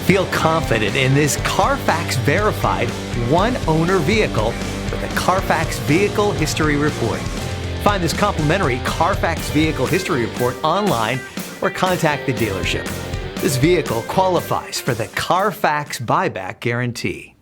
Feel confident in this CARFAX verified one-owner vehicle with a CARFAX Vehicle History Report. Find this complimentary CARFAX Vehicle History Report online or contact the dealership. This vehicle qualifies for the CARFAX buyback guarantee.